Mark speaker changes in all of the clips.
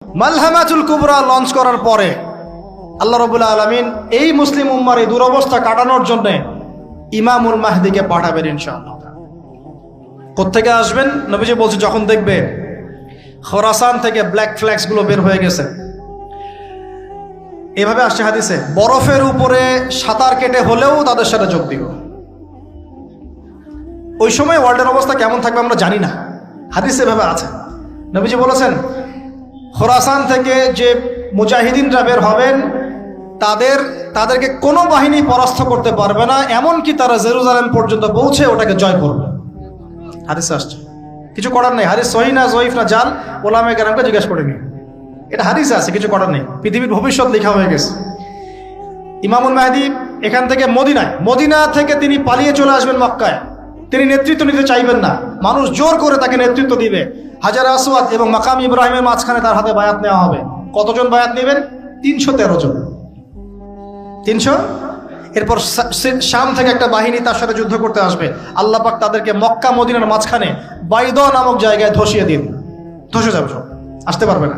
Speaker 1: মালহামাতুল কুবরা launch করার পরে আল্লাহ রাব্বুল আলামিন এই মুসলিম উম্মার এই দুরবস্থা কাটানোর জন্য ইমামুল মাহদিকে পাঠাবেন ইনশাআল্লাহ। কোত্থেকে আসবেন? নবীজি বলছে যখন দেখবে খোরাসান থেকে ব্ল্যাক ফ্ল্যাক্স গুলো বের হয়ে গেছে, এভাবে আসছে হাদিসে, বরফের উপরে সাঁতার কেটে হলেও তাদের সাথে যোগ দিব। ওই সময় ওয়ার্ল্ডের অবস্থা কেমন থাকবে আমরা জানি না, হাদিসে এভাবে আছে। নবীজি বলেছেন খোরাসান থেকে যে মুজাহিদিনরা বের হবেন তাদেরকে কোনো বাহিনী পরাস্ত করতে পারবে না, এমনকি তারা জেরুজালেম পর্যন্ত পৌঁছে ওটাকে জয় করবে। হাদিসে আসছে, কিছু করার নেই। হাদিস সহিহ না জয়ীফ না জাল, ওলামায়ে কেরামকে জিজ্ঞেস করে নি, এটা হাদিসে আছে, কিছু করার নেই। পৃথিবীর ভবিষ্যৎ লেখা হয়ে গেছে। ইমামুল মাহদি এখান থেকে মদিনা থেকে তিনি পালিয়ে চলে আসবেন মক্কায়। তিনি নেতৃত্ব নিতে চাইবেন না, মানুষ জোর করে তাকে নেতৃত্ব দিবে। হাজার আসওয়াদ এবং মাকাম ইব্রাহিমের মাঝখানে তার হাতে বায়াত নেওয়া হবে। কতজন বায়াত নেবেন? 313 জন। 300। এরপর শাম থেকে একটা বাহিনী তার সাথে যুদ্ধ করতে আসবে। আল্লাহ পাক তাদেরকে মক্কা মদিনার মাঝখানে বাইদা নামক জায়গায় ধসিয়ে দিন, ধসে যাবে, সব আসতে পারবে না।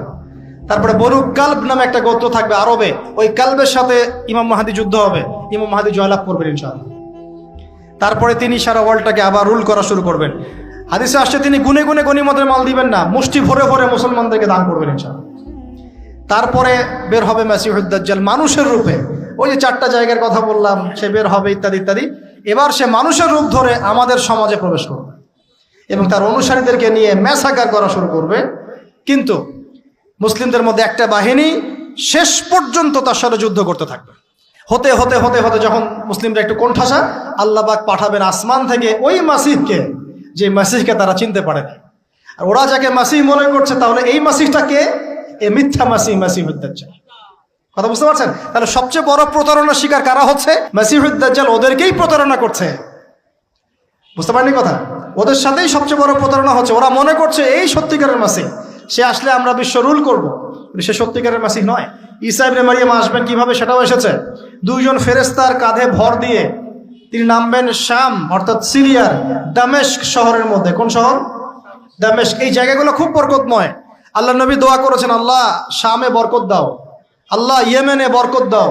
Speaker 1: তারপরে বনু কালব নামে একটা গোত্র থাকবে আরবে, ওই কালবের সাথে ইমাম মাহদি যুদ্ধ হবে, ইমাম মাহদি জয়লাভ করবেন ইনশাআল্লাহ। তারপরে তিনি সারা ওয়ার্ল্ডটাকে আবার রুল করা শুরু করবেন। হাদিসে আসছে তিনি গুনে গুনে গনিমতের মাল দিবেন না, মুষ্টি ভরে ভরে মুসলমানদেরকে দান করবেন ইনশাআল্লাহ। তারপরে বের হবে মাসিহুদ দাজ্জাল মানুষের রূপে, ওই যে 4টা জায়গার কথা বললাম, সে বের হবে ইত্যাদি ইত্যাদি। এবার সে মানুষের রূপ ধরে আমাদের সমাজে প্রবেশ করবে এবং তার অনুসারীদেরকে নিয়ে ম্যাসাকার করা শুরু করবে। কিন্তু মুসলিমদের মধ্যে একটা বাহিনী শেষ পর্যন্ত তার সাথে যুদ্ধ করতে থাকবে। হতে হতে হতে হতে যখন মুসলিমরা একটু কোণঠাসা, আল্লাহ পাক পাঠাবেন আসমান থেকে ওই মাসিহকে, যে মাসিহকে তারা চিনতে পারে না। আর ওরা যাকে মাসিহ মনে করছে, তাহলে এই মাসিহটা কে? এ মিথ্যা মাসিহ, মাসিহুদ দাজ্জাল। কথা বুঝতে পারছেন? তাহলে সবচেয়ে বড় প্রতারণা শিকার কারা হচ্ছে? মাসিহুদ দাজ্জাল ওদেরকেই প্রতারণা করছে। বুঝতে পারেননি কথা? ওদের সাথেই সবচেয়ে বড় প্রতারণা হচ্ছে। ওরা মনে করছে এই সত্যিকারের মাসিহ, সে আসলে আমরা বিশ্ব রুল করব। সে সত্যিকারের মাসিহ নয়। ঈসা ইবনে মারিয়াম আসবেন কিভাবে সেটাও এসেছে। 2 জন ফেরেশতার কাঁধে ভর দিয়ে তিনি নামবেন শাম অর্থাৎ সিরিয়ার দামেস্ক শহরের মধ্যে। কোন শহর? দামেস্ক। এই জায়গাগুলো খুব বরকতময়। আল্লাহ নবী দোয়া করেছেন, আল্লাহ শামে বরকত দাও, আল্লাহ ইয়েমেনে বরকত দাও,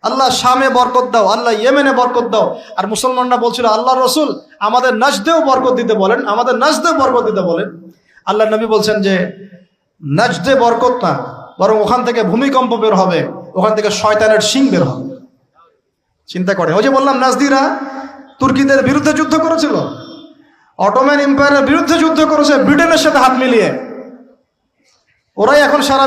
Speaker 1: আল্লাহ শামে বরকত দাও, আল্লাহ ইয়েমেনে বরকত দাও। আর মুসলমানরা বলছিল, আল্লাহ রসুল আমাদের নাজদেও বরকত দিতে বলেন, আমাদের নাজদেও বরকত দিতে বলেন। আল্লাহ নবী বলছেন যে নাজদে বরকত না, বরং ওখান থেকে ভূমিকম্প বের হবে, ওখান থেকে শয়তানের শিং বের হবে। চিন্তা করে, ওই যে বললাম নাজদিরা তুর্কিদের বিরুদ্ধে যুদ্ধ করেছিল, অটোম্যান এম্পায়ারের বিরুদ্ধে যুদ্ধ করেছে ব্রিটেনের সাথে হাত মিলিয়ে। ওরাই এখন সারা